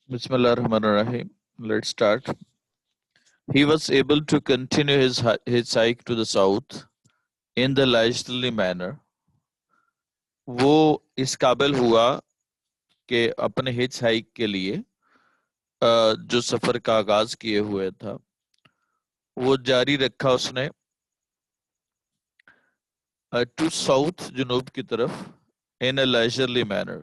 Bismillahirrahmanirrahim. Let's start. He was able to continue his hike to the south in the leisurely manner. वो इस काबिल हुआ कि अपने हिच हाइक के लिए जो सफर का आगाज किए हुए था वो जारी रखा उसने टू साउथ जनूब की तरफ इन अ leisurely manner,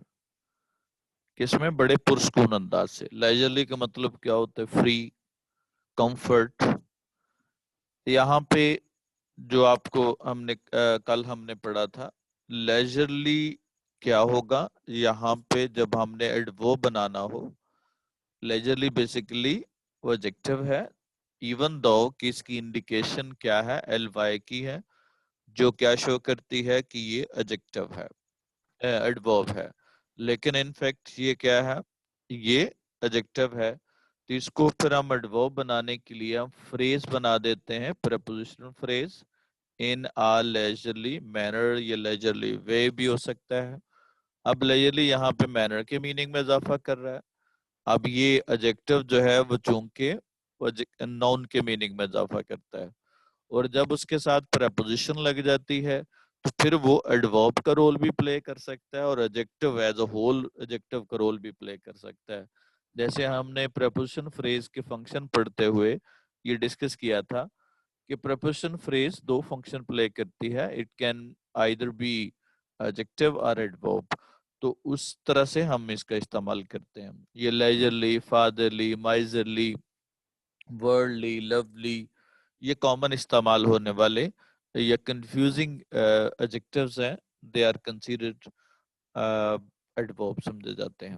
किसमें बड़े पुरस्कून अंदाज से। leisurely का मतलब क्या होता है? Free, comfort. यहाँ पे जो आपको कल हमने पढ़ा था, लेजरली क्या होगा यहाँ पे जब हमने एडवर्ब बनाना हो। लेजरली बेसिकली वो एडजेक्टिव है, इवन दो कि इसकी इंडिकेशन क्या है, एल वाई की है, जो क्या शो करती है कि ये एडजेक्टिव है, एडवर्ब है। लेकिन इनफैक्ट ये क्या है? ये एडजेक्टिव है। तो इसको फिर हम एडवर्ब बनाने के लिए हम फ्रेज बना देते हैं, प्रेपोजिशनल फ्रेज, इन आ लेजरली मैनर। ये लेजरली वे भी हो सकता है। अब लेजरली यहाँ पे मैनर के मीनिंग में इजाफा कर रहा है। अब ये एडजेक्टिव जो है वो चूंकि नाउन के मीनिंग में इजाफा करता है, और जब उसके साथ प्रेपोजिशन लग जाती है तो फिर वो एडवर्ब का रोल भी प्ले कर सकता है और adjective as a whole adjective का रोल भी प्ले कर सकता है। जैसे हमने प्रेपोजिशन फ्रेज के फंक्शन पढ़ते हुए ये डिस्कस किया था कि प्रपोजिशन फ्रेज दो फंक्शन प्ले करती है। It can either be adjective और एडवर्ब। तो उस तरह से हम इसका इस्तेमाल करते हैं। ये leisurely, fatherly, miserly, worldly, lovely, ये कॉमन इस्तेमाल होने वाले या कंफ्यूजिंग एडजेक्टिव्स हैं। दे आर कंसीडर्ड एडवर्ब समझे जाते हैं।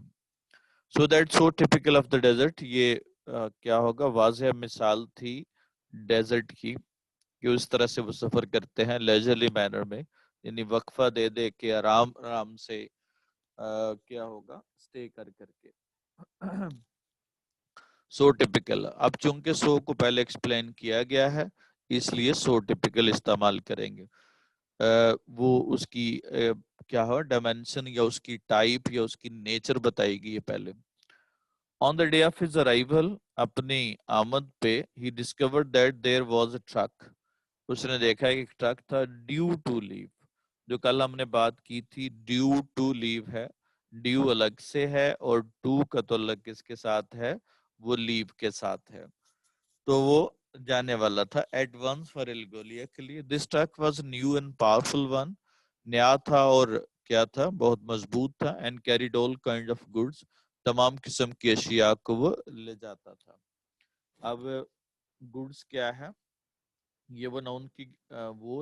So that so typical of the desert. ये क्या होगा? वाज़ेह मिसाल थी डेजर्ट की कि उस तरह से वो सफर करते हैं लेजरली मैनर में, यानी वक्फा दे दे के आराम आराम से क्या होगा, स्टे कर करके। सो टिपिकल, अब चूंकि सो को पहले एक्सप्लेन किया गया है इसलिए सो टिपिकल इस्तेमाल करेंगे। वो उसकी क्या हो डायमेंशन या उसकी टाइप या उसकी नेचर बताएगी ये पहले। On the day of his arrival, अपनी आमद पे, he discovered that there was a truck. उसने देखा कि एक ट्रक था, ड्यू टू लीव। जो कल हमने बात की थी, ड्यू टू लीव है। ड्यू अलग से है और टू का तो अलग किसके साथ है? वो लीव के साथ है। तो वो जाने वाला था एट वंस फॉर एल्गोलिया के लिए। This truck was new and powerful one. नया था और क्या था? बहुत मजबूत था। And carried all kind of goods, तमाम किस्म की अशिया को वो ले जाता था। अब गुड्स क्या है? ये वो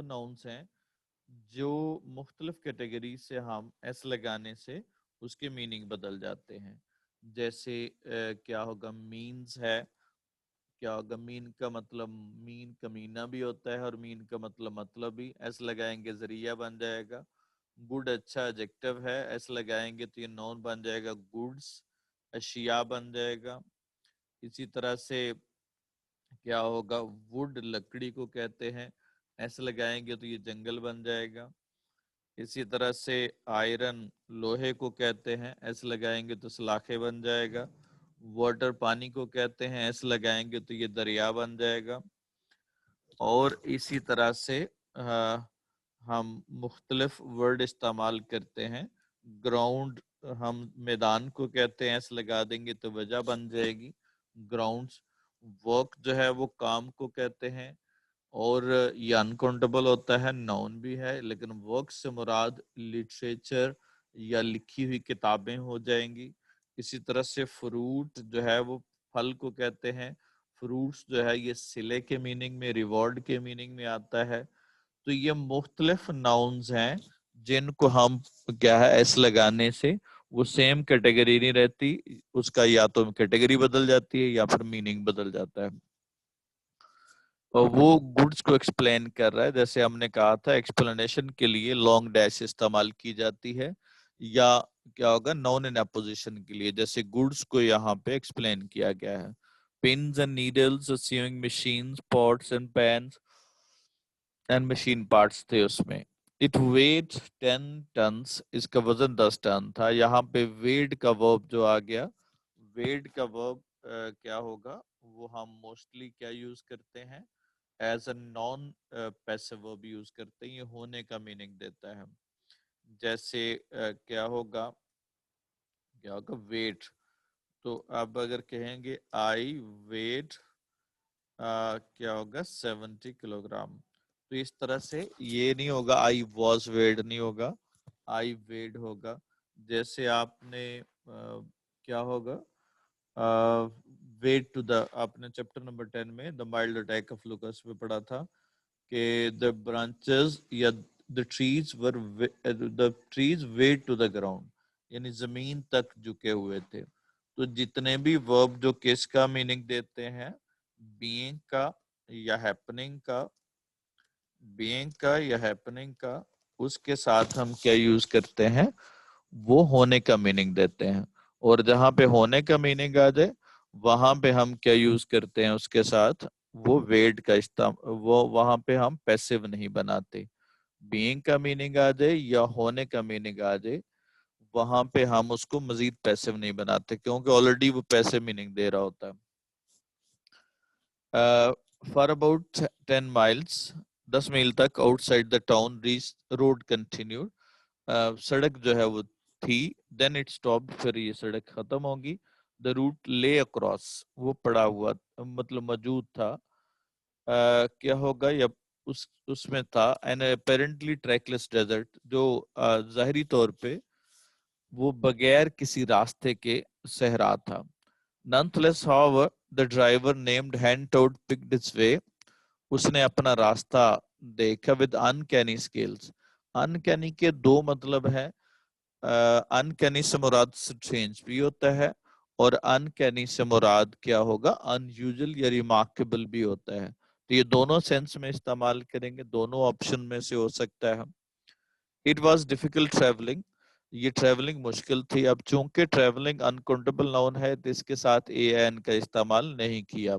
नाउन्स हैं जो मुख्तलिफ कैटेगरी से हम एस लगाने से उसके मीनिंग बदल जाते हैं। जैसे क्या होगा? मीन्स है। क्या होगा? मीन का मतलब मीन कमीना भी होता है और मीन का मतलब भी। एस लगाएंगे जरिया बन जाएगा। गुड अच्छा एडजेक्टिव है, एस लगाएंगे तो ये नॉन बन जाएगा, गुड्स अशिया बन जाएगा। इसी तरह से क्या होगा? वुड लकड़ी को कहते हैं, एस लगाएंगे तो ये जंगल बन जाएगा। इसी तरह से आयरन लोहे को कहते हैं, एस लगाएंगे तो सलाखे बन जाएगा। वाटर पानी को कहते हैं, एस लगाएंगे तो ये दरिया बन जाएगा। और इसी तरह से हम मुख्तलिफ वर्ड इस्तेमाल करते हैं। ग्राउंड हम मैदान को कहते हैं, एस लगा देंगे तो वजह बन जाएगी, ग्राउंड्स। वर्क जो है वो काम को कहते हैं, और ये अनकाउंटेबल होता है, नाउन भी है, लेकिन वर्क से मुराद लिटरेचर या लिखी हुई किताबें हो जाएंगी। इसी तरह से फ्रूट जो है वो फल को कहते हैं। फ्रूट्स जो है ये सिले के मीनिंग में, रिवॉर्ड के मीनिंग में आता है। तो ये मुख्तलिफ नाउन्स हैं जिनको हम क्या है एस लगाने से वो सेम कैटेगरी नहीं रहती, उसका या तो कैटेगरी बदल जाती है या फिर मीनिंग बदल जाता है। और वो गुड्स को एक्सप्लेन कर रहा है। जैसे हमने कहा था, एक्सप्लेनेशन के लिए लॉन्ग डैश इस्तेमाल की जाती है, या क्या होगा नाउन इन अपोजिशन के लिए। जैसे गुड्स को यहाँ पे एक्सप्लेन किया गया है। Pins and needles, sewing machines, pots and pans and machine parts थे उसमें। इट वेट 10 टन्स, इसका वजन 10 टन था। यहाँ पे वेट का वर्ब जो आ गया, वेड का वर्ब क्या होगा, वो हम मोस्टली क्या यूज करते हैं, as a non passive verb use करते हैं, ये होने का मीनिंग देता है। जैसे क्या होगा वेट, तो अब अगर कहेंगे आई वेट क्या होगा 70 किलोग्राम, तो इस तरह से ये नहीं होगा आई वॉज वेड, नहीं होगा, आई वेड होगा। जैसे आपने क्या होगा वेट टू द, आपने चैप्टर नंबर 10 में the mild attack of locusts में पढ़ा था कि द ब्रांचेस या the trees weighed to the ground, यानी जमीन तक झुके हुए थे। तो जितने भी वर्ब जो किसका मीनिंग देते हैं, बीइंग का या हैपनिंग का, उसके साथ हम क्या यूज करते हैं, वो होने का मीनिंग देते हैं। और जहां पे होने का मीनिंग आ जाए वहां पे हम क्या यूज करते हैं उसके साथ, वो वेड का इस्तेमाल, वो वहां पे हम पैसिव नहीं बनाते। बीइंग का मीनिंग आ जाए या होने का मीनिंग आ जाए, वहां पे हम उसको मजीद पैसिव नहीं बनाते, क्योंकि ऑलरेडी वो पैसिव मीनिंग दे रहा होता है। फॉर अबाउट 10 माइल्स, 10 मील तक outside the town reach road continued, सड़क जो है वो थी, देन इट स्टॉप, फिर ये सड़क खत्म होगी। द रूट ले अक्रॉस, वो पड़ा हुआ मतलब मौजूद था, क्या होगा या उसमें था एन अपेरेंटली ट्रैकलेस डेजर्ट, जो जाहिरी तौर पे वो बगैर किसी रास्ते के सहरा था। Nonetheless, however, the driver named Hantoad picked its way. उसने अपना रास्ता देखा विद अनकैनी स्किल्स। अनकैनी के दो मतलब है, अनकैनी से मुराद स्ट्रेंज भी होता है, और अनकैनी से मुराद क्या होगा, अनयूजुअल या रिमार्केबल भी होता है। तो ये दोनों सेंस में इस्तेमाल करेंगे, दोनों ऑप्शन में से हो सकता है। इट वॉज डिफिकल्ट ट्रेवलिंग, ये ट्रेवलिंग मुश्किल थी। अब चूंकि ट्रेवलिंग अनकाउंटेबल नाउन है तो इसके साथ ए एन का इस्तेमाल नहीं किया।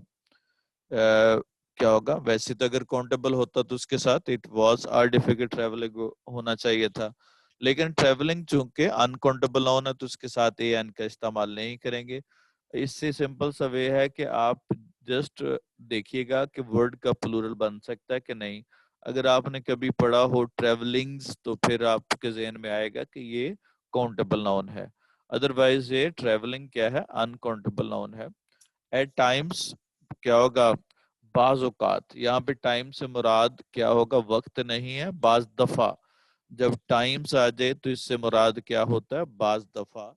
क्या होगा, वैसे तो अगर काउंटेबल होता तो उसके साथ it was are difficult travelling होना चाहिए था, लेकिन ट्रेवलिंग चूंकि अनकाउंटेबल नाउन है तो उसके साथ ए एन का इस्तेमाल नहीं करेंगे। इससे सिंपल सा वे है कि आप जस्ट देखिएगा कि वर्ड का प्लूरल बन सकता है कि नहीं। अगर आपने कभी पढ़ा हो ट्रेवलिंग्स तो फिर आपके जहन में आएगा कि ये काउंटेबल नाउन है, अदरवाइज ये ट्रेवलिंग क्या है, अनकाउंटेबल नाउन है। एट टाइम्स क्या होगा, बाज औकात, यहाँ पे टाइम से मुराद क्या होगा, वक्त नहीं है। बाज दफा, जब टाइम्स आ जाए तो इससे मुराद क्या होता है, बाज दफा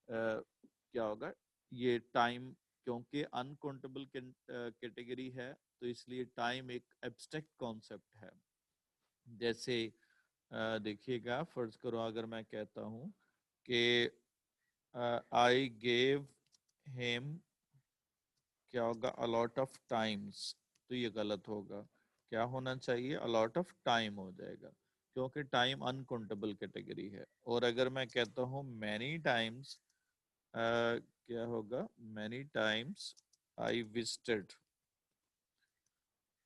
क्या होगा, ये टाइम क्योंकि अनकाउंटेबल कैटेगरी है तो इसलिए टाइम एक एब्स्ट्रैक्ट कॉन्सेप्ट है। जैसे देखिएगा, फर्ज करो अगर मैं कहता हूँ कि आई गेव हिम, क्या होगा, अलॉट ऑफ टाइम्स, तो ये गलत होगा। क्या होना चाहिए, अलॉट ऑफ टाइम हो जाएगा, क्योंकि टाइम अनकाउंटेबल कैटेगरी है। और अगर मैं कहता हूँ मैनी टाइम्स, क्या होगा, many times I visited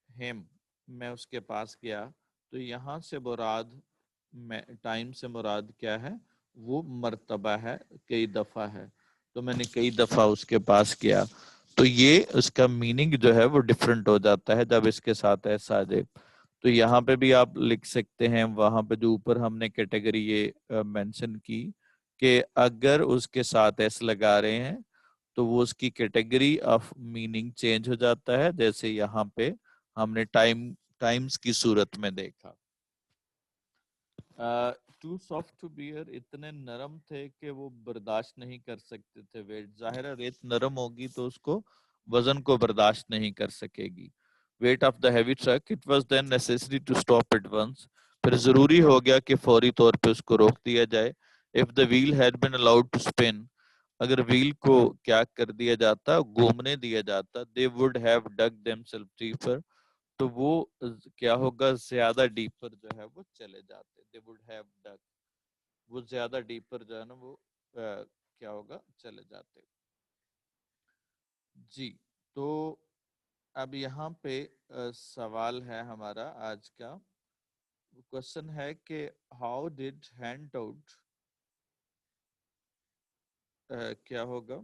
him, मैं उसके पास गया, तो यहाँ से मुराद, टाइम से मुराद क्या है, वो मर्तबा है, कई दफा है, तो मैंने कई दफा उसके पास गया। तो ये उसका मीनिंग जो है वो डिफरेंट हो जाता है जब इसके साथ ऐसा आ जाए। तो यहाँ पे भी आप लिख सकते हैं, वहां पे जो ऊपर हमने कैटेगरी ये मेंशन की कि अगर उसके साथ एस लगा रहे हैं तो वो उसकी कैटेगरी ऑफ मीनिंग चेंज हो जाता है, जैसे यहाँ पे हमने टाइम्स की सूरत में देखा। टू सॉफ्ट टू बियर, इतने नरम थे कि वो बर्दाश्त नहीं कर सकते थे वेट, जाहिर है रेत नरम होगी तो उसको वजन को बर्दाश्त नहीं कर सकेगी। Weight of the heavy truck, it was then necessary to stop at once, फिर जरूरी हो गया कि फौरी तौर पे उसको रोक दिया जाए। If the wheel had been allowed to spin, अगर व्हील को क्या कर दिया जाता, घूमने दिया जाता, they would have dug themselves deeper, तो वो क्या होगा, ज्यादा डीपर जो है वो चले जाते, दे वुड हैव डग, वो ज्यादा डीपर जो है ना वो क्या होगा, चले जाते। जी, तो अब यहाँ पे सवाल है हमारा आज का, क्वेश्चन है कि हाउ डिड हैंड आउट क्या होगा,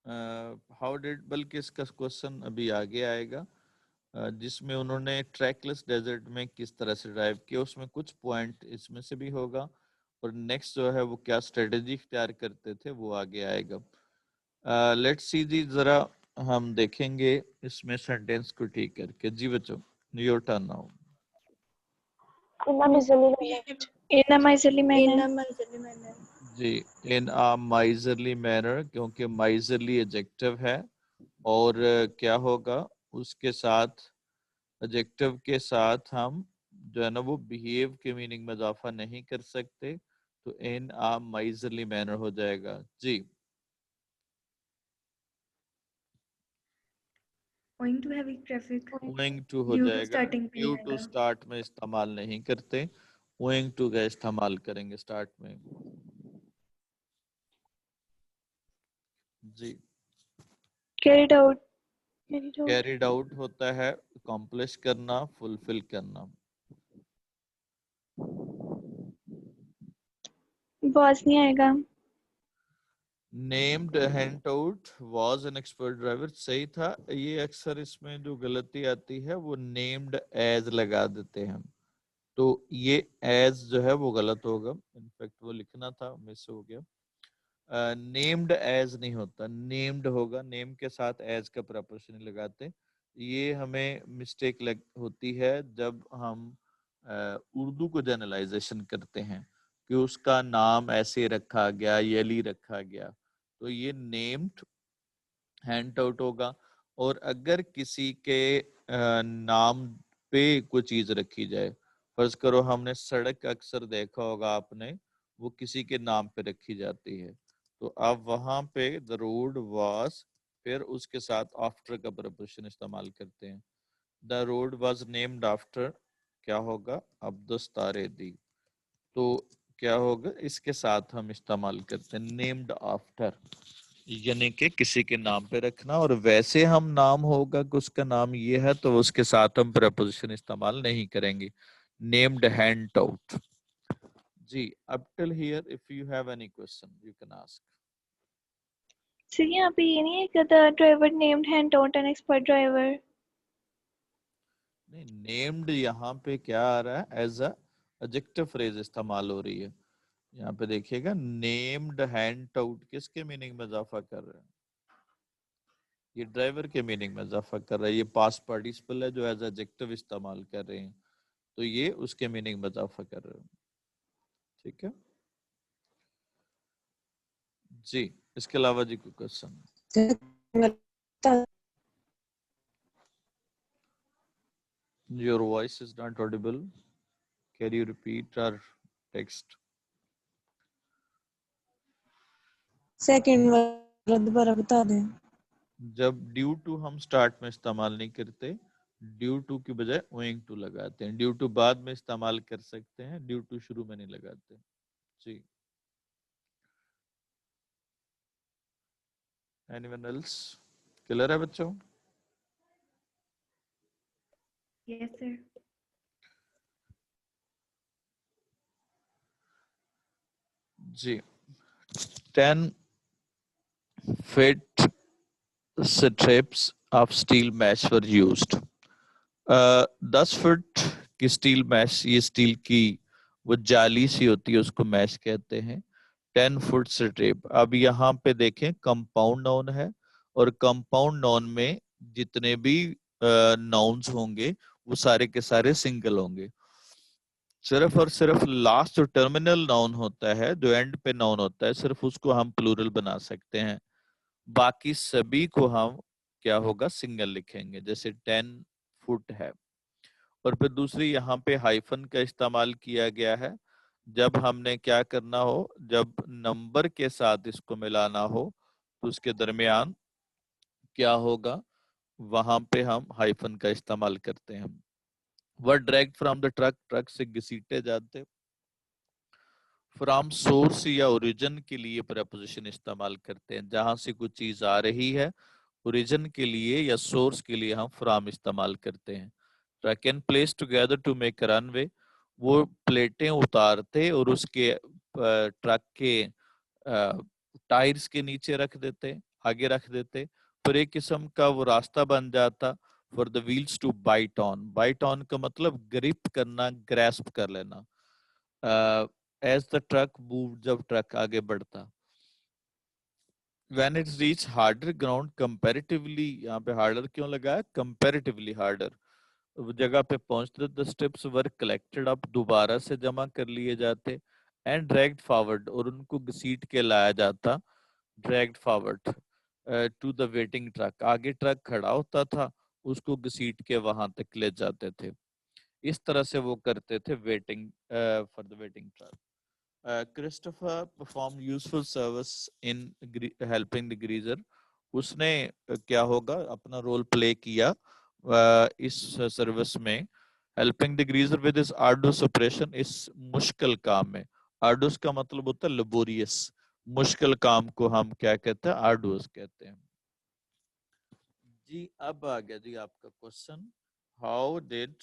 हाउ डिड, बल्कि इसका क्वेश्चन अभी आगे आएगा, जिसमें उन्होंने ट्रैकलेस डेजर्ट में किस तरह से ड्राइव किया, उसमें कुछ पॉइंट इसमें से भी होगा, और नेक्स्ट जो है वो क्या स्ट्रेटेजी इख्तियार करते थे वो आगे आएगा। लेट्स सी जी, जरा हम देखेंगे इसमें सेंटेंस को ठीक करके। जी बच्चों, your turn now. In a miserly manner. In a miserly In manner. a miserly manner. जी, इन आ माइजरली मैनर, क्योंकि माइजरली एडजेक्टिव है, और क्या होगा उसके साथ, एडजेक्टिव के साथ हम जो है ना वो बिहेव के मीनिंग में इजाफा नहीं कर सकते, तो इन आ माइजरली मैनर हो जाएगा। जी, Owing to heavy traffic. Owing to हो Due to जाएगा, starting पे ड्यू टू आएगा. स्टार्ट में इस्तेमाल नहीं करते, ओइंग टू का इस्तेमाल करेंगे स्टार्ट में। जी, Carried out. कैरिड आउट होता है अकॉम्प्लिश करना, फुलफिल करना। Was नहीं आएगा. Named hand out was an expert driver, सही था। ये अक्सर इसमें जो गलती आती है वो नेम्ड एज लगा देते हैं, तो ये एज जो है वो गलत होगा, इनफैक्ट वो लिखना था, मिस हो गया। नेम्ड एज नहीं होता, नेम्ड होगा, नेम के साथ एज का प्रपोजिशन लगाते। ये हमें मिस्टेक होती है जब हम उर्दू को जनरलाइजेशन करते हैं कि उसका नाम ऐसे रखा गया, यली रखा गया, तो ये नेम्ड हैंड आउट होगा। और अगर किसी के नाम पे कोई चीज रखी जाए, फर्ज करो हमने सड़क अक्सर देखा होगा आपने, वो किसी के नाम पे रखी जाती है, तो आप वहां पे द रोड वाज, फिर उसके साथ आफ्टर का प्रपोजिशन इस्तेमाल करते हैं। The road was named after, क्या होगा, अब्दुस तारेदी, तो क्या होगा, इसके साथ हम इस्तेमाल करते हैं नेम्ड आफ्टर, यानी कि किसी के नाम पे रखना, और वैसे हम नाम होगा कि उसका नाम ये है तो उसके साथ हम प्रपोजिशन इस्तेमाल नहीं करेंगे। Named hand out. जी, up till here if you have any question you can ask. Sir यहाँ पे ये नहीं है कि the driver named hand out an expert driver. नहीं, नेम्ड यहाँ पे क्या आ रहा है, एज अ एडजेक्टिव फ्रेज इस्तेमाल हो रही है। यहाँ पे देखिएगा, नेम्ड हैंड आउट किसके मीनिंग में इजाफा कर रहे हैं, ये ड्राइवर के मीनिंग में इजाफा कर रहा है, ये पास्ट पार्टिसिपल है जो एज एडजेक्टिव इस्तेमाल कर रहे हैं, तो ये उसके मीनिंग में इजाफा कर रहे हैं। ठीक है जी, इसके अलावा जी कोई question? Your voice is not audible, can you repeat our text? Second वाला दोबारा बता दें। जब ड्यू टू हम स्टार्ट में इस्तेमाल नहीं करते, ड्यू टू की बजाय ओइंग टू लगाते हैं। ड्यू टू बाद में इस्तेमाल कर सकते हैं, ड्यू टू शुरू में नहीं लगाते। जी, एनीवन एल्स? क्लियर है बच्चों? Yes sir. जी, 10 feet strips of steel mesh were used. 10 foot की स्टील मैश, ये स्टील की वो जाली सी होती है, उसको मैश कहते हैं। 10 फुट स्ट्रिप, अब यहाँ पे देखें कंपाउंड नाउन है, और कंपाउंड नाउन में जितने भी नाउन्स होंगे वो सारे के सारे सिंगल होंगे। सिर्फ और सिर्फ लास्ट जो टर्मिनल नाउन होता है, जो एंड पे नाउन होता है, सिर्फ उसको हम प्लूरल बना सकते हैं, बाकी सभी को हम क्या होगा, सिंगल लिखेंगे। जैसे 10 फुट है, और फिर दूसरी यहाँ पे हाइफन का इस्तेमाल किया गया है। जब हमने क्या करना हो, जब नंबर के साथ इसको मिलाना हो तो उसके दरमियान क्या होगा, वहां पे हम हाइफन का इस्तेमाल करते हैं। Word dragged from the truck, truck से घसीटे जाते। फ्रॉम सोर्स या ओरिजिन के लिए प्रपोजिशन इस्तेमाल करते हैं, जहां से कुछ चीज आ रही है, ओरिजिन के लिए या सोर्स के लिए हम फ्रॉम इस्तेमाल करते हैं। Truck and place together to make runway, वो प्लेटें उतारते और उसके ट्रक के टायर्स के नीचे रख देते, आगे रख देते, पर एक किस्म का वो रास्ता बन जाता for the wheels to bite on. Bite on का मतलब ग्रिप करना, ग्रैस्प कर लेना। एज द ट्रक मूव, जब ट्रक आगे बढ़ता। When it reach harder ground comparatively, यहाँ पे harder क्यों लगा है? Comparatively harder, वो जगह पे पहुंचते the steps were collected up, दोबारा से जमा कर लिए जाते, and dragged forward, और उनको घसीट के लाया जाता, dragged forward to the waiting truck, आगे ट्रक खड़ा होता था, उसको घसीट के वहां तक ले जाते थे। इस तरह से वो करते थे waiting for the waiting truck. Christopher performed useful service in helping the greaser. उसने क्या होगा अपना रोल प्ले किया इस सर्विस में, helping the greaser with his arduous operation, इस मुश्किल काम में। आर्डुअस का मतलब होता है लेबोरियस, मुश्किल काम को हम क्या कहते हैं? आर्डुअस कहते हैं। जी अब आ गया जी आपका question, how did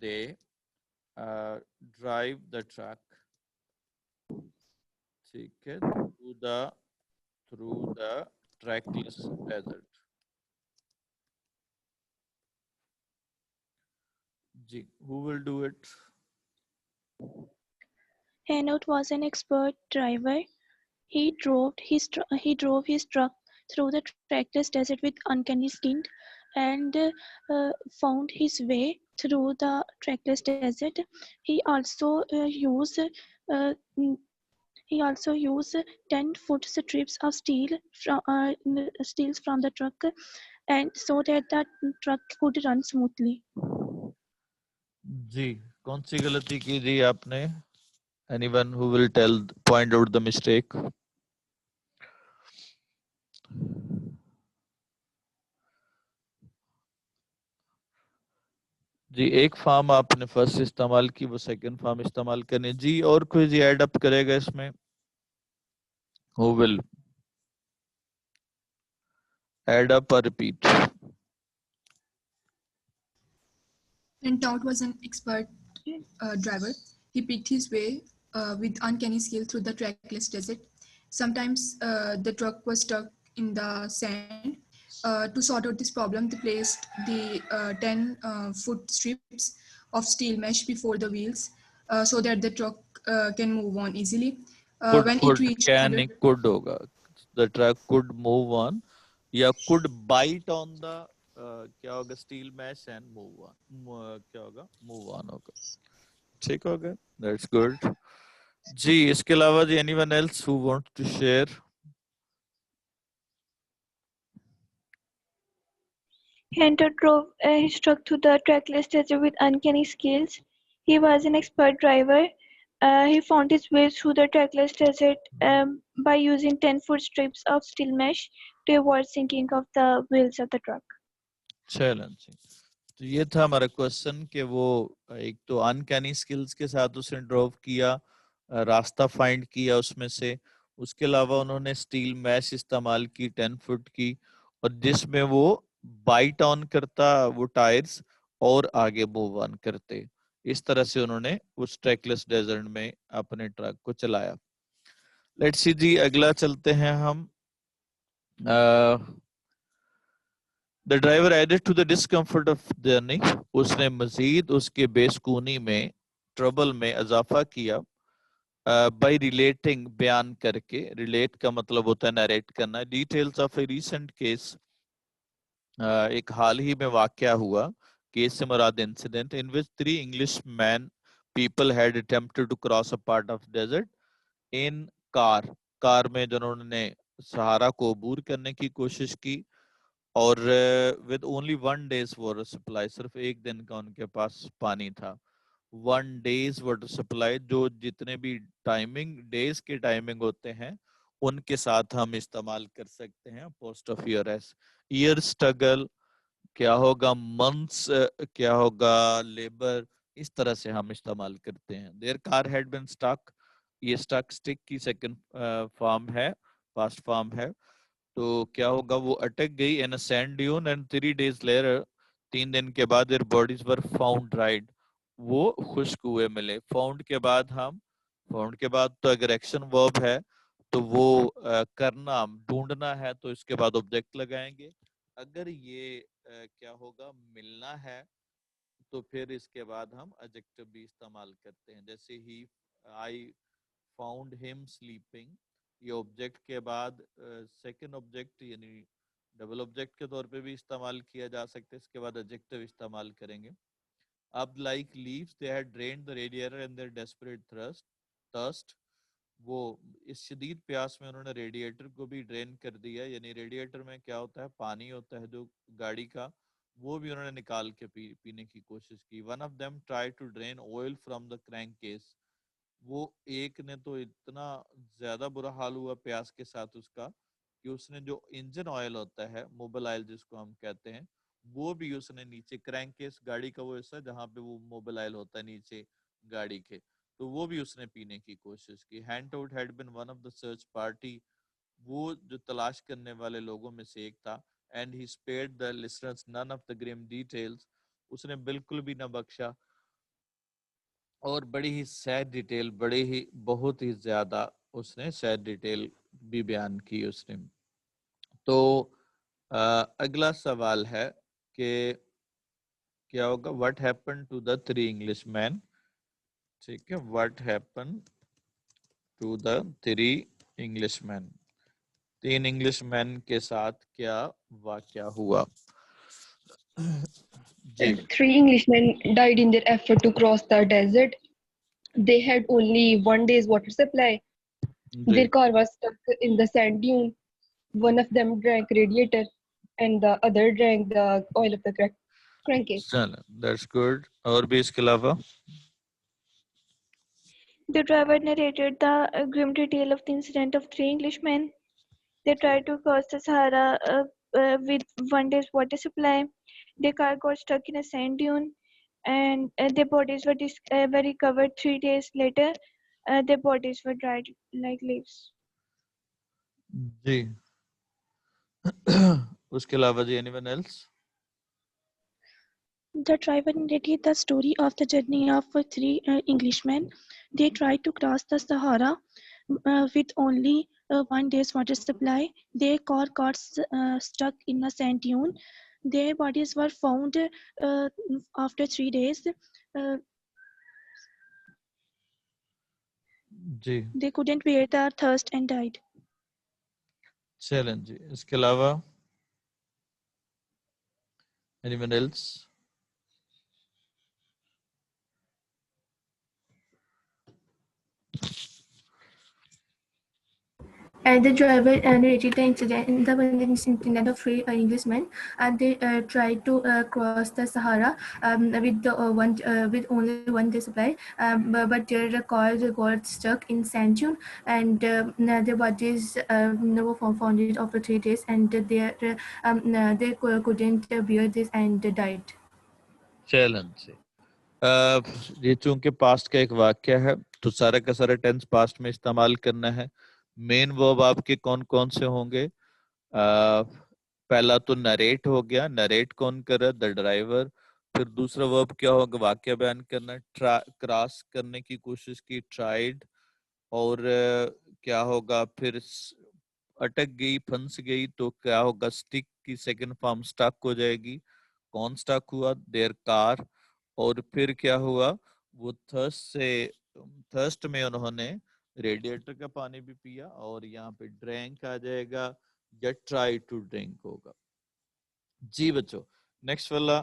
they drive the truck, ठीक है, through the trackless desert। Ji, who will do it? Hanaud was an expert driver. He drove his truck through the trackless desert with uncanny skill and found his way through the trackless desert. He also used uh, mm, he also used 10-foot strips of steels from the truck, and so that the truck could run smoothly. जी, कौन सी गलती की जी आपने? Anyone who will point out the mistake? जी, एक form आपने first इस्तेमाल की, वो second form इस्तेमाल करनी। जी और कोई जी ऐड अप करेगा इसमें? Who will add up or repeat? Hanaud was an expert driver. He picked his way with uncanny skill through the trackless desert. Sometimes the truck was stuck in the sand. To sort out this problem, they placed the 10-foot strips of steel mesh before the wheels so that the truck can move on easily. When it reached harder, could होगा, the truck could move on, या could bite on the क्या होगा? steel mesh and move on, क्या होगा? move on होगा। ठीक होगा, that's good। जी इसके अलावा जी anyone else who wants to share? Hunter drove his truck through the trackless desert with uncanny skills. He was an expert driver. He found his way through the trackless desert by using 10-foot strips of steel mesh to avoid sinking of the wheels of the truck. चलन जी, तो ये था हमारा question कि वो एक तो uncanny skills के साथ उसने ड्राइव किया, रास्ता फाइंड किया उसमें से, उसके अलावा उन्होंने स्टील मैश इस्तेमाल की 10 फुट की, और जिसमें वो बाइट ऑन करता वो टायर्स और आगे मूव ऑन करते। इस तरह से उन्होंने उस ट्रैकलेस डेजर्ट में अपने ट्रक को चलाया। लेट्स सी जी, अगला चलते हैं हम। The driver added to the discomfort of journey, उसने मजीद उसके बेसकूनी में, ट्रबल में इजाफा किया, by relating, बयान करके। रिलेट का मतलब होता है नरेट करना। Details of a recent case, एक हाल ही में वाकया हुआ, केस से मुराद incident, in which 3 English men people had attempted to cross a part of desert in car, car में जिन्होंने सहारा को अबूर करने की कोशिश की, और with only 1 days water supply, सिर्फ एक दिन का उनके पास पानी था। 1 डेज वाटर सप्लाई, जो जितने भी टाइमिंग डेज के टाइमिंग होते हैं उनके साथ हम इस्तेमाल कर सकते हैं post of year S. Year struggle क्या होगा? मंथ्स क्या होगा? लेबर, इस तरह से हम इस्तेमाल करते हैं। Their car had been stuck, ये स्टक स्टिक की सेकंड फॉर्म है, पास्ट फॉर्म है। तो क्या होगा? वो अटक गई in a sand dune, and 3 days later, 3 दिन के बाद their bodies were found dried, वो खुश्क हुए मिले। फाउंड के बाद हम, फाउंड के बाद तो अगर एक्शन वर्ब है तो वो करना ढूंढना है तो इसके बाद ऑब्जेक्ट लगाएंगे। अगर ये क्या होगा मिलना है तो फिर इसके बाद हम एडजेक्टिव भी इस्तेमाल करते हैं। जैसे ही आई फाउंड हिम स्लीपिंग, ये ऑब्जेक्ट के बाद सेकंड ऑब्जेक्ट यानी डबल ऑब्जेक्ट के तौर पे भी इस्तेमाल किया जा सकता है। इसके बाद एडजेक्टिव इस्तेमाल करेंगे। अब like leaves they had drained the radiator and their desperate thirst, वो इस शदीद प्यास में उन्होंने रेडिएटर को भी ड्रेन कर दिया। यानी रेडिएटर में क्या होता है, पानी होता है जो गाड़ी का, वो भी उन्होंने निकाल के पीने की कोशिश की। One of them try to drain oil from the crankcase, वो एक ने तो इतना ज्यादा बुरा हाल हुआ प्यास के साथ उसका कि उसने जो इंजन ऑयल होता है, मोबाइल ऑयल जिसको हम कहते हैं, वो भी उसने नीचे, क्रैंक केस गाड़ी का वो हिस्सा जहाँ पे वो मोबाइल ऑयल होता है नीचे गाड़ी के, तो वो भी उसने पीने की कोशिश की। Handout had been one of the search party, वो जो तलाश करने वाले लोगों में से एक था। And he spared the listeners none of the grim details, उसने बिल्कुल भी न बख्शा और बड़ी ही सैड डिटेल, बड़ी ही बहुत ही ज्यादा उसने सैड डिटेल भी बयान की उसने। तो अगला सवाल है कि क्या होगा, what happen to the three Englishman. ठीक है, what happen to the three Englishman, तीन इंग्लिशमैन के साथ क्या वाकया हुआ। जी Three Englishmen died in their effort to cross the desert. They had only one day's water supply. जी Their car was stuck in the sand dune. One of them drank radiator, and the other drank the oil of the crankcase. चलो, that's good. और भी इसके अलावा? The driver narrated the grim detail of the incident of three Englishmen. They tried to cross the Sahara with one day's water supply. Their car got stuck in a sand dune, and their bodies were recovered 3 days later. Their bodies were dried like leaves. जी उसके अलावा जी, anyone else? The driver narrated the story of the journey of three Englishmen. They tried to cross the Sahara with only one day's water supply. Their car got stuck in a sand dune. Their bodies were found after 3 days. जी They couldn't bear the thirst and died. चलें जी, इसके अलावा anyone else? And the driver narrated the incident of three Englishmen, and they tried to cross the Sahara with only one day supply. But their car got stuck in sand dune, and their bodies were found it after 3 days, and they couldn't bear this and died. चलें जी, ये चूंकि past का एक वाक्य है तो सारा का सारा टेंस पास्ट में इस्तेमाल करना है। मेन वर्ब आपके कौन कौन से होंगे? पहला तो नरेट हो गया, नरेट कौन कर रहा है? The driver. फिर दूसरा वर्ब क्या होगा? वाक्य बयान करना। क्रॉस करने की कोशिश की, ट्राइड। और क्या होगा फिर? अटक गई, फंस गई, तो क्या होगा? स्टिक की सेकंड फॉर्म स्टक हो जाएगी। कौन स्टक हुआ? Their car. और फिर क्या हुआ? वो थर्स्ट में उन्होंने रेडिएटर का पानी भी पिया, और यहाँ पे ड्रिंक आ जाएगा या ट्राई टू ड्रिंक होगा। जी बच्चों, नेक्स्ट वाला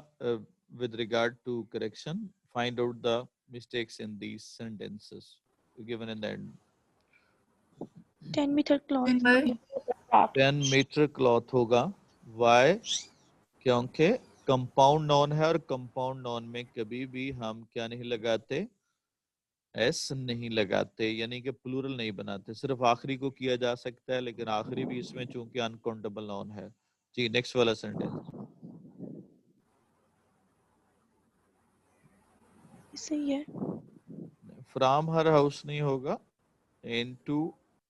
with regard to correction, find out the mistakes in these sentences given in the end. 10 meter cloth. 10 metre cloth होगा। Why? क्योंकि कंपाउंड नॉन है, और कंपाउंड नॉन में कभी भी हम क्या नहीं लगाते? एस नहीं लगाते, यानी कि प्लूरल नहीं बनाते। सिर्फ आखिरी को किया जा सकता है, लेकिन आखिरी भी इसमें चूंकि अनकाउंटेबल नॉन है। जी नेक्स्ट वाला सेंटेंस। सही है। फ्रॉम हर हाउस नहीं होगा, इनटू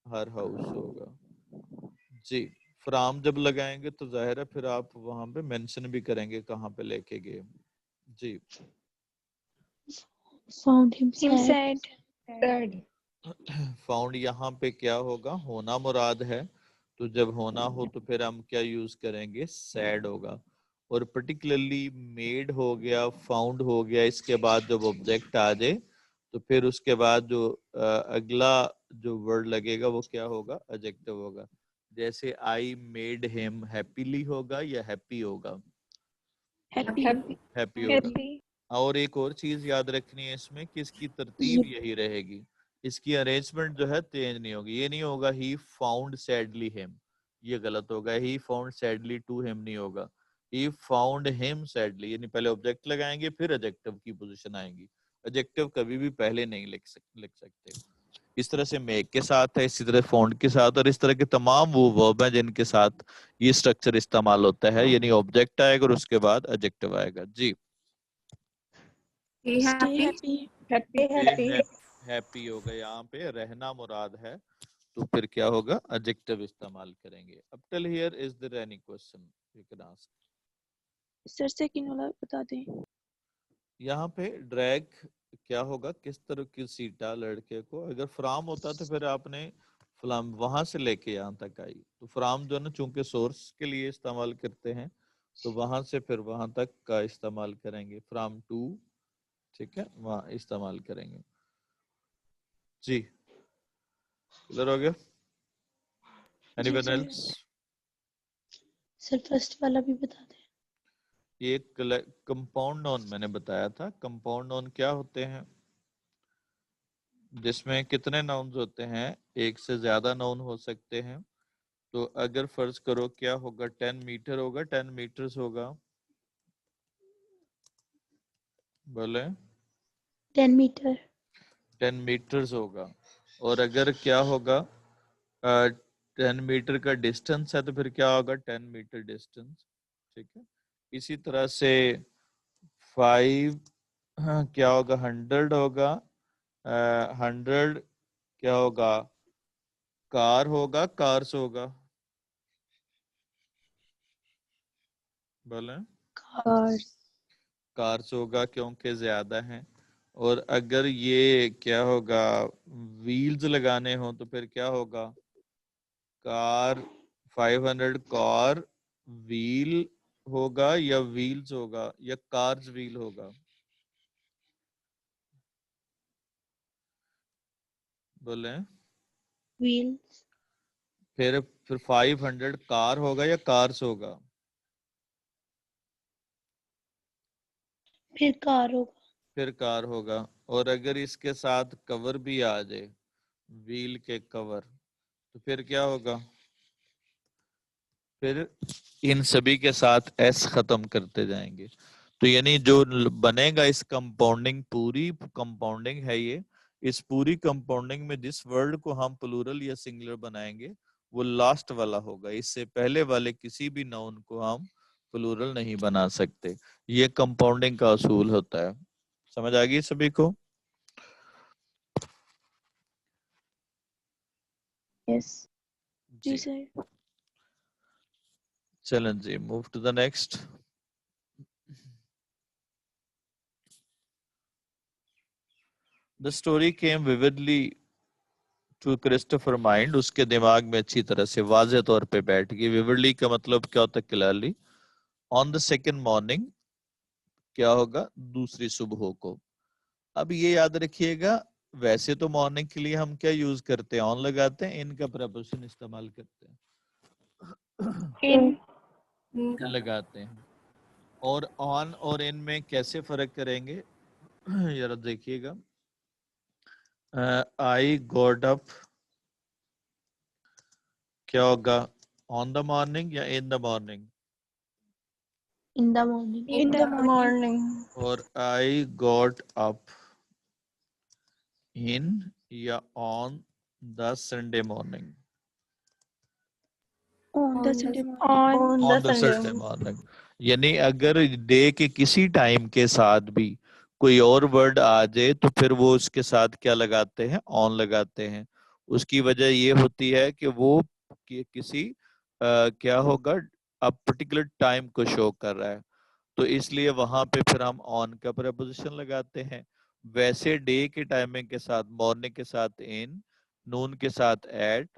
हर हाउस होगा। जी, फ्रॉम जब लगाएंगे तो जाहिर है फिर आप वहां पे मेंशन भी करेंगे कहाँ पे लेके गए। जी Found him Him sad. said. Sad. Found यहाँ पे क्या होगा, होना मुराद है, तो जब होना हो तो फिर हम क्या यूज करेंगे, सैड होगा। और पर्टिकुलरली मेड हो गया, फाउंड हो गया, इसके बाद जब ऑब्जेक्ट आ जाए तो फिर उसके बाद जो अगला जो वर्ड लगेगा वो क्या होगा, एडजेक्टिव होगा। जैसे आई मेड हिम हैप्पीली होगा या हैप्पी होगा, Happy. हैप्पी होगा। और एक और चीज याद रखनी है इसमें कि इसकी तरतीब यही रहेगी, इसकी अरेंजमेंट जो है चेंज नहीं होगी। ये नहीं होगा ही फाउंड सैडली हिम, ये गलत होगा। He found sadly to him नहीं होगा, ही फाउंड हिम सैडली, यानी पहले ऑब्जेक्ट लगाएंगे फिर एडजेक्टिव की पोजीशन आएगी। एडजेक्टिव कभी भी पहले नहीं लिख सकते। इस तरह से मेक के साथ है, इसी तरह फाउंड के साथ, और इस तरह के तमाम वो वर्ब हैं जिनके साथ ये स्ट्रक्चर इस्तेमाल होता है, यानी ऑब्जेक्ट आएगा और उसके बाद एडजेक्टिव आएगा। जी, Stay Stay happy. happy. Happy होगा, यहाँ पे रहना मुराद है तो फिर क्या होगा, एडजेक्टिव इस्तेमाल करेंगे। अब till here is there any question you can ask. Sir second वाला बता दें। यहाँ पे ड्रैग क्या होगा, किस तरह की सीटा लड़के को, अगर फ्राम होता तो फिर आपने फ्राम वहां से लेके यहाँ तक आई, तो फ्राम जो है ना चूंकि सोर्स के लिए इस्तेमाल करते हैं तो वहां से फिर वहां तक का इस्तेमाल करेंगे, फ्राम टू, ठीक है, वहां इस्तेमाल करेंगे। जी, क्लियर हो गया? Anyone else? सर फर्स्ट वाला भी बता दें। ये कंपाउंड नाउन मैंने बताया था। कंपाउंड नाउन क्या होते हैं, जिसमें कितने नाउन्स होते हैं, एक से ज्यादा नाउन हो सकते हैं। तो अगर फर्ज करो क्या होगा, 10 मीटर होगा, 10 मीटर्स होगा, बोले 10 मीटर। 10 मीटर्स होगा। और अगर क्या होगा, 10 मीटर का डिस्टेंस है तो फिर क्या होगा, 10 मीटर डिस्टेंस, ठीक है। इसी तरह से 5 क्या होगा, 100 होगा, 100 क्या होगा, कार होगा, कार्स होगा, बोले कार्स। कार्स होगा क्योंकि ज्यादा है। और अगर ये क्या होगा, व्हील्स लगाने हो तो फिर क्या होगा, कार 500 कार व्हील होगा या व्हील्स होगा या कार्स व्हील होगा, बोले व्हील्स। फिर 500 कार होगा या कार्स होगा, फिर कार होगा। फिर कार होगा। और अगर इसके साथ कवर भी आ जाए, व्हील के कवर, तो फिर क्या होगा, फिर इन सभी के साथ एस खत्म करते जाएंगे। तो यानी जो बनेगा इस कंपाउंडिंग, पूरी कंपाउंडिंग है ये, इस पूरी कंपाउंडिंग में जिस वर्ड को हम प्लूरल या सिंगुलर बनाएंगे वो लास्ट वाला होगा। इससे पहले वाले किसी भी नाउन को हम प्लूरल नहीं बना सकते। ये कंपाउंडिंग का असूल होता है। समझ आ गई सभी को? यस। जी सर। चलें जी, move to the next. The story came vividly to Christopher mind, उसके दिमाग में अच्छी तरह से वाज़े तौर पे बैठ गई। vividly का मतलब क्या होता है, clearly। On the second morning क्या होगा, दूसरी सुबह को। अब ये याद रखिएगा, वैसे तो मॉर्निंग के लिए हम क्या यूज करते हैं, ऑन लगाते हैं, इनका प्रपोजिशन इस्तेमाल करते हैं, इन लगाते हैं। और ऑन और इन में कैसे फर्क करेंगे जरा देखिएगा। आई गॉट अप क्या होगा, ऑन द मॉर्निंग या in the morning, in the morning. In the morning. और आई गॉट अप इन या on the Sunday morning, On the Sunday morning. On the Sunday morning. यानी अगर day के किसी time के साथ भी कोई और वर्ड आ जाए तो फिर वो उसके साथ क्या लगाते हैं, ऑन लगाते हैं। उसकी वजह ये होती है कि वो किसी क्या होगा, अब पर्टिकुलर टाइम को शो कर रहा है, तो इसलिए वहां पे फिर हम ऑन का प्रपोजिशन लगाते हैं। वैसे डे के टाइमिंग के साथ मॉर्निंग के साथ इन, नून के साथ एट,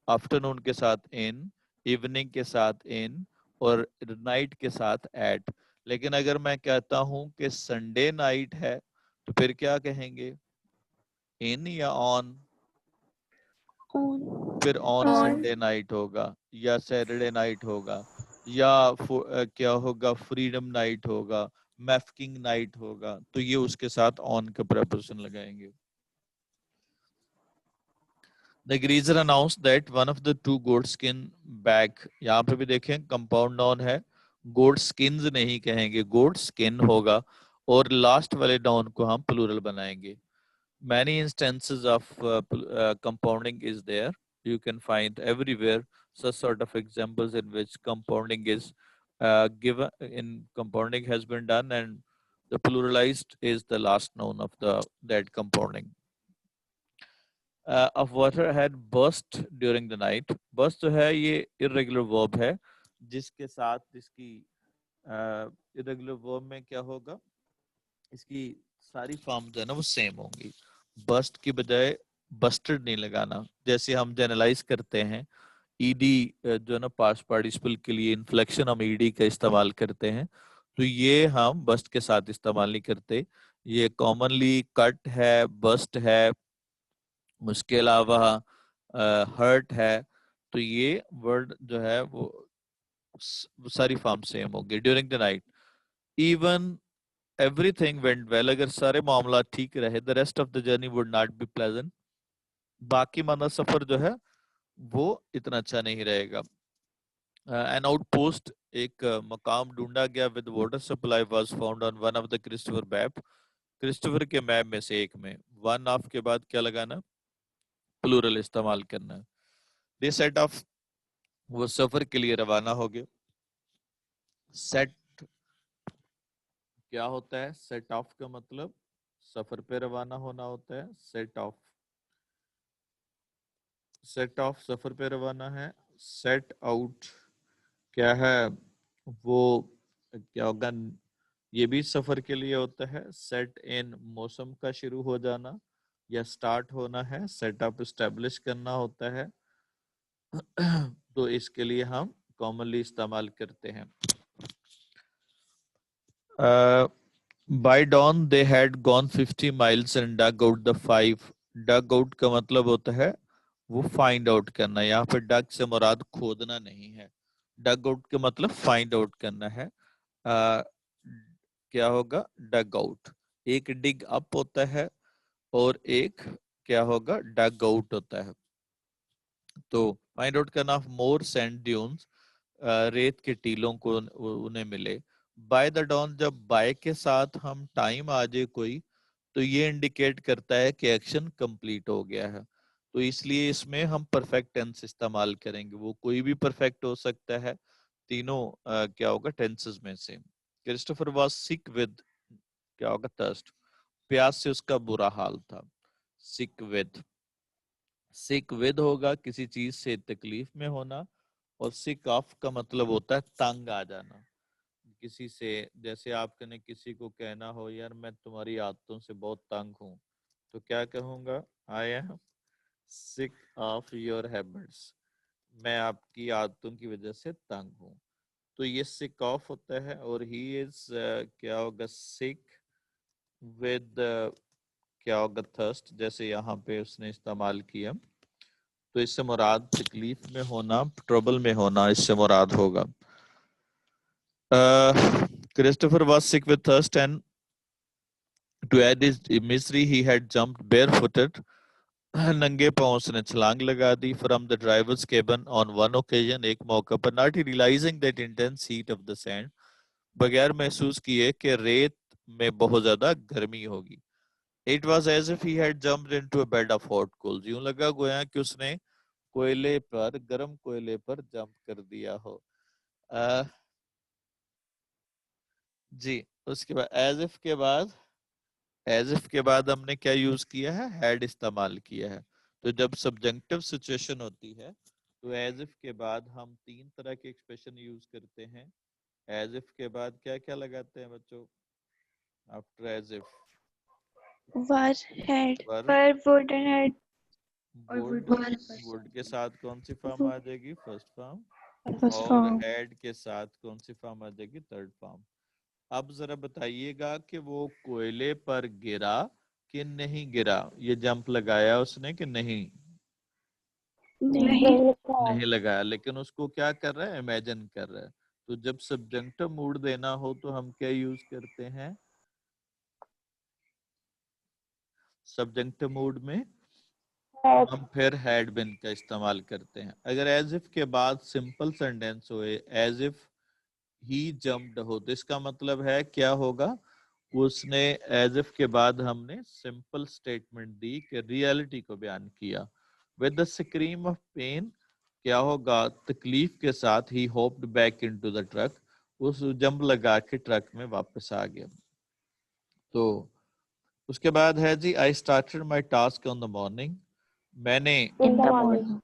आफ्टरनून के साथ इन, इवनिंग के साथ इन और नाइट के साथ एट। लेकिन अगर मैं कहता हूं कि संडे नाइट है तो फिर क्या कहेंगे, इन या ऑन? On. फिर ऑन On. संडे नाइट होगा या सैटरडे नाइट होगा या क्या होगा, फ्रीडम नाइट होगा, मैफकिंग नाइट होगा, तो ये उसके साथ ऑन का प्रेपोजिशन लगाएंगे। The greaser announced that one of the two goat skin bag, यहाँ पे भी देखें कंपाउंड नाउन है, गोट स्किन्स नहीं कहेंगे, गोट स्किन होगा और लास्ट वाले नाउन को हम प्लूरल बनाएंगे। Many instances of compounding is there. You can find everywhere such sort of examples in which compounding is given, in compounding has been done, and the pluralized is the last noun of the that compounding. Of water had burst during the night. Burst जो है ये irregular verb है जिसके साथ इसकी irregular verb में क्या होगा, इसकी सारी फॉर्म जो है ना वो सेम होंगी। बस्ट की बजाय बस्टर्ड नहीं लगाना, जैसे हम जनरलाइज करते हैं ईडी जो है ना पास्ट पार्टिसिपल के लिए इन्फ्लेक्शन हम ईडी का इस्तेमाल करते हैं, तो ये हम बस्ट के साथ इस्तेमाल नहीं करते। ये कॉमनली कट है, बस्ट है, उसके अलावा हर्ट है, तो ये वर्ड जो है वो सारी फॉर्म सेम होगी। During the night even everything went well, अगर सारे मामला ठीक रहे, the rest of the journey would not be pleasant, बाकी माना सफर जो है वो इतना अच्छा नहीं रहेगा। एन आउटपोस्ट, एक मकाम ढूंढा गया, with water supply was found on one of the Christopher map, Christopher के मैप में से एक में। वन ऑफ के बाद क्या लगाना, प्लूरल इस्तेमाल करना है। दे सेट ऑफ, वो सफर के लिए रवाना हो गए। सेट क्या होता है, सेट ऑफ का मतलब सफर पे रवाना होना होता है। सेट ऑफ, सेट ऑफ सफर पे रवाना है। सेट आउट क्या है, वो क्या होगा, ये भी सफर के लिए होता है। सेट इन मौसम का शुरू हो जाना या स्टार्ट होना है। सेट अप स्टैब्लिश करना होता है। तो इसके लिए हम कॉमनली इस्तेमाल करते हैं। By dawn they had gone 50 miles and dug out the 5। Dug out का मतलब होता है वो फाइंड आउट करना। यहाँ पे डग से मुराद खोदना नहीं है, डग आउट का मतलब फाइंड आउट करना है। क्या होगा, डग आउट। एक डिग अप होता है और एक क्या होगा, डग आउट होता है। तो फाइंड आउट करना, मोर सैंड ड्यून्स, रेत के टीलों को उन्हें मिले। बाय द डॉन, जब बाय के साथ हम टाइम आ जाए कोई, तो ये इंडिकेट करता है कि एक्शन कंप्लीट हो गया है, तो इसलिए इसमें हम परफेक्ट टेंस इस्तेमाल करेंगे। वो कोई भी परफेक्ट हो सकता है, तीनों क्या होगा टेंसेस में से। क्रिस्टोफर वाज सिक विद, क्या होगा, थर्स्ट, प्यास से उसका बुरा हाल था। सिक विद, सिक विद होगा किसी चीज से तकलीफ में होना, और सिक ऑफ का मतलब होता है तंग आ जाना किसी से। जैसे आपने ने किसी को कहना हो, यार मैं तुम्हारी आदतों से बहुत तंग हूँ, तो क्या कहूंगा, I am sick of your habits, मैं आपकी आदतों की वजह से तंग हूँ। तो ये सिक ऑफ होता है। और ही इज क्या होगा, सिक विद क्या होगा, थर्स्ट, जैसे यहाँ पे उसने इस्तेमाल किया, तो इससे मुराद तकलीफ में होना, ट्रबल में होना, इससे मुराद होगा। Christopher was sick with thirst, and to add his misery, he had jumped barefooted. नंगे पांव उसने छलांग लगा दी from the driver's cabin on one occasion, एक मौका पर, not realizing that intense heat of the sand, बगैर महसूस किए कि रेत में बहुत ज्यादा गर्मी होगी। It was as if he had jumped into a bed of hot coals, यूं लगा गोया कि उसने कोयले पर, गर्म कोयले पर जंप कर दिया हो। जी, उसके बाद एज इफ के बाद, एज इफ के बाद हमने क्या यूज किया है, हैड इस्तेमाल किया है। तो जब सब्जेक्टिव सिचुएशन होती है तो एज इफ के बाद हम तीन तरह के एक्सप्रेशन यूज करते हैं। एज इफ के बाद क्या क्या लगाते हैं बच्चों, after as if, War had. Were Were, would, and had. और वुड would वुड के साथ कौन सी फॉर्म आ जाएगी? First form. First और form. हैड के साथ कौन सी फॉर्म आ जाएगी? Third form. अब जरा बताइएगा कि वो कोयले पर गिरा कि नहीं गिरा? ये जंप लगाया उसने कि नहीं? नहीं. नहीं लगाया, लेकिन उसको क्या कर रहा है? इमेजिन कर रहा है। तो जब सब्जेक्टिव मूड देना हो तो हम क्या यूज करते हैं? सब्जेक्टिव मूड में हम फिर हैड बीन का इस्तेमाल करते हैं। अगर एज इफ के बाद सिंपल सेंटेंस होए, एज इफ ही जंप्ड हो, तो इसका मतलब है क्या होगा? उसने एज इफ के बाद हमने सिंपल स्टेटमेंट दी कि रियलिटी को बयान किया। With the scream of pain क्या होगा? तकलीफ के साथ ही hopped back into the truck, उस जंप लगा के ट्रक में वापस आ गया। तो उसके बाद है जी I started my task on the morning, मैंने In the morning.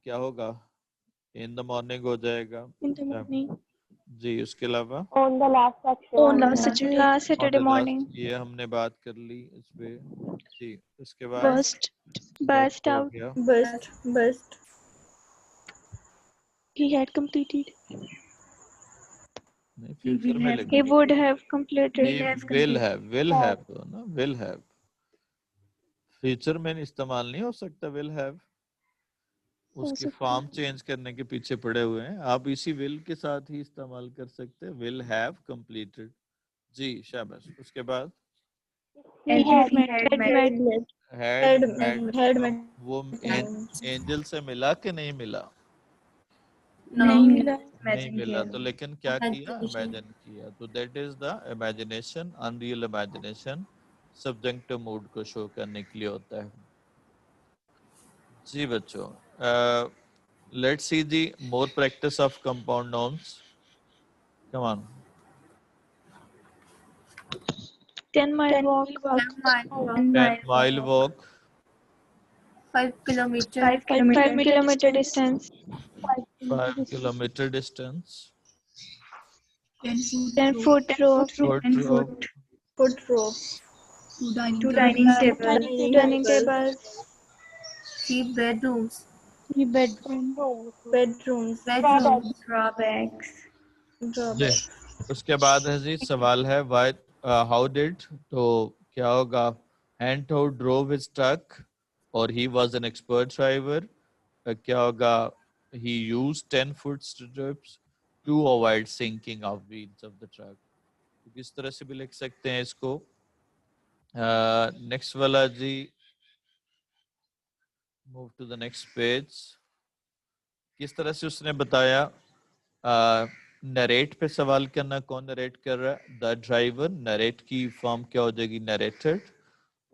क्या होगा? इन द मॉर्निंग हो जाएगा In the morning. जी। उसके अलावा On the last Saturday. On last Saturday. Last Saturday On the morning. last, ये हमने बात कर ली इस पे जी। उसके बाद Burst. Burst हो out. गया। burst He had completed. नहीं, फ्यूचर में लिख He दिया। would have completed. Will have तो ना, विल हैव। फ्यूचर में इस्तेमाल नहीं हो सकता विल हैव, उसकी सकता फॉर्म चेंज करने के पीछे पड़े हुए हैं। आप इसी विल के साथ ही इस्तेमाल कर सकते हैं, विल हैव कंप्लीटेड जी। शाबाश। उसके बाद He had met. Had had met वो एंजल से मिला कि नहीं मिला? नहीं मिला. नहीं मिला, तो लेकिन क्या किया? इमेजिन किया। तो that is the imagination, unreal imagination subjective mood को शो करने के लिए होता है जी बच्चों। Let's see the more practice of compound nouns. Come on. 10-mile walk. 10 mile walk, 5 kilometer 5-kilometer distance. 5 kilometer distance, 10 foot 10 foot rope. foot rope, foot rope, 2 Dining dining Dining tables. 3 bedrooms, Bedrooms. Straw bags. जी। उसके बाद है जी सवाल है why how did, तो क्या होगा? हैंटो drove his truck और he was an expert driver. क्या होगा? ही used 10 foot strips to avoid sinking of wheels of the truck। तो किस तरह से भी लिख सकते हैं इसको। नेक्स्ट वाला जी, move to the next page. किस तरह से उसने बताया? नरेट पे सवाल करना, कौन नरेट कर रहा है? The driver. नरेट की फॉर्म क्या हो जाएगी? नरेटेड।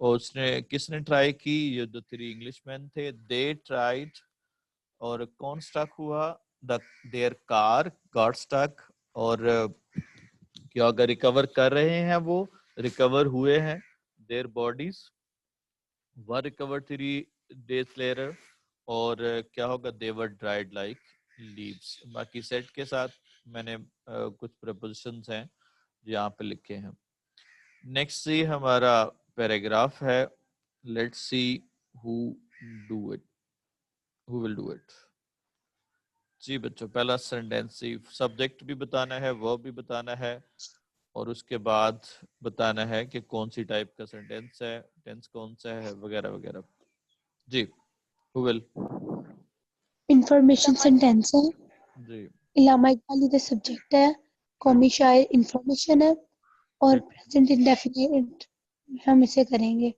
और उसने किसने ट्राई की? ये जो 3 इंग्लिशमैन थे, दे ट्राइड। और कौन स्टक हुआ? Their car got stuck. और क्या अगर रिकवर कर रहे हैं, वो रिकवर हुए हैं, there bodies were recover 3 days later। और क्या होगा? दे वर ड्राइड लाइक लीव्स। बाकी सेट के साथ मैंने कुछ प्रपोजिशंस हैं जो यहाँ पे लिखे हैं। नेक्स्ट सी हमारा पैराग्राफ है। Let's see who do it, who will do it जी बच्चों। पहला सेंटेंस, सब्जेक्ट भी बताना है, वर्ब भी बताना है, और उसके बाद बताना है कि कौन सी टाइप का सेंटेंस है, टेंस कौन सा है, वगैरह वगैरह जी। हु विल इंफॉर्मेशन सेंटेंस है, जी। इलामा इकबाल इधर सब्जेक्ट है, कौमी शायर इंफॉर्मेशन है, और प्रेजेंट इंडेफिनिट हम इसे करेंगे।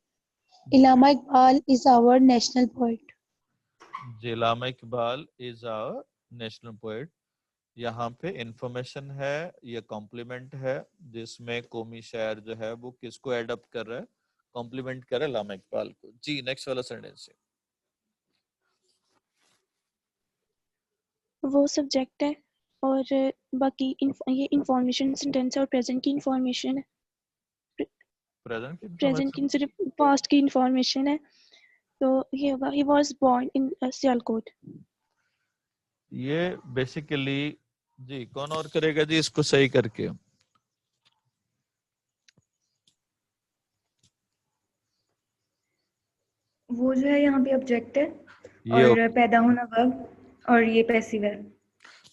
Allama Iqbal is our national poet. जी, Allama Iqbal is our national poet. यहाँ पे इंफॉर्मेशन है, ये कॉम्प्लीमेंट है, जिसमें कौमी शायर जो है वो किसको एड अप कर रहा है? कॉम्प्लीमेंट कर रहा है इलामा इकबाल को जी। नेक्स्ट वाला सेंटेंस है। वो सब्जेक्ट है और बाकी ये इंफॉर्मेशन सेंटेंस है और प्रेजेंट की इंफॉर्मेशन है। प्रेजेंट की सिर्फ पास्ट की इंफॉर्मेशन है, तो ये होगा he was born in Sialkot. ये बेसिकली जी कौन और करेगा जी इसको सही करके? वो जो है यहाँ पे ऑब्जेक्ट है ये और पैदा होना वर्ब और ये पैसिव है।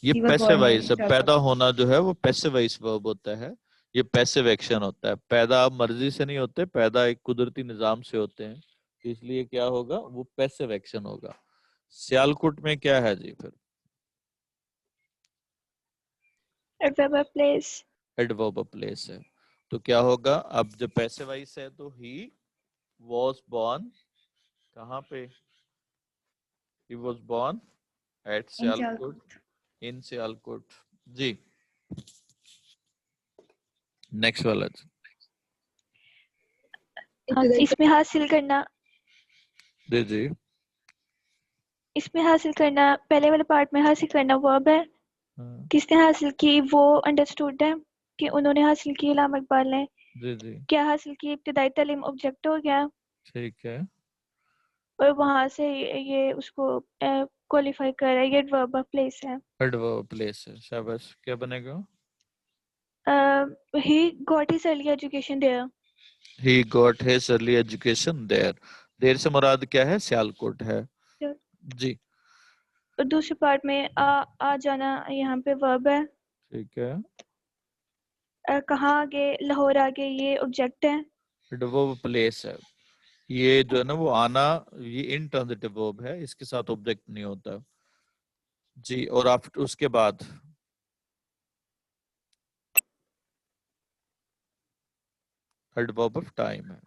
ये He was passive born voice है। in पैदा Chelsea. होना जो है वो पैसिव वॉइस वर्ब होता है। ये पैसिव एक्शन होता है। पैदा आप मर्जी से नहीं होते, पैदा एक कुदरती निजाम से होते हैं, तो इसलिए क्या होगा, वो पैसिव एक्शन होगा। सियालकोट में क्या है जी फिर? Adverb of place. Adverb of place है। तो क्या होगा, अब जब पैसिव वॉइस है तो ही वॉज बॉर्न कहाँ पे? He was born at In Sialkot, Chalcott. In Sialkot. जी नेक्स्ट वाला जी। हाँ, इसमें हासिल करना, जी जी इसमें हासिल करना पहले वाले पार्ट में हासिल करना वर्ब है। हाँ, किसने हासिल की वो अंडरस्टूड है कि उन्होंने हासिल की, इल्हाम इकबाल ने। जी जी क्या हासिल की, इब्तिदाई तालीम ऑब्जेक्ट हो गया ठीक है। और वहां से ये उसको क्वालिफाई कर रहा है, ये वर्ब ऑफ प्लेस है। एडवर्ब प्लेस है, शाबाश। क्या बनेगा? He got his early education there. He got his early education there. There से मुराद क्या है? सियालकोट है जी। और दूसरे पार्ट में आ जाना यहाँ पे वर्ब है। ठीक है। कहाँ आगे, लाहौर आगे, ये ऑब्जेक्ट है। एडवर्ब प्लेस है। ये जो है ना वो आना, ये इंट्रांजिटिव वर्ब है, इसके साथ ऑब्जेक्ट नहीं होता जी। और आफ्टर उसके बाद एडवर्ब ऑफ टाइम है।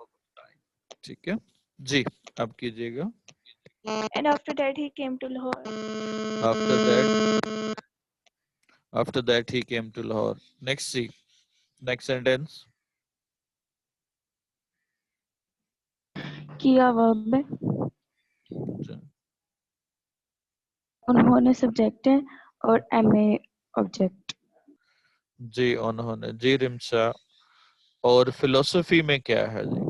ठीक है जी। अब कीजिएगा। And after that he came to Lahore. After that he came to Lahore. Next सी, नेक्स्ट सेंटेंस। किया वर्ब है, उन्होंने सब्जेक्ट है और एमए ऑब्जेक्ट। जी उन्होंने, जी रिमशा। और फिलोसफी में क्या है जी?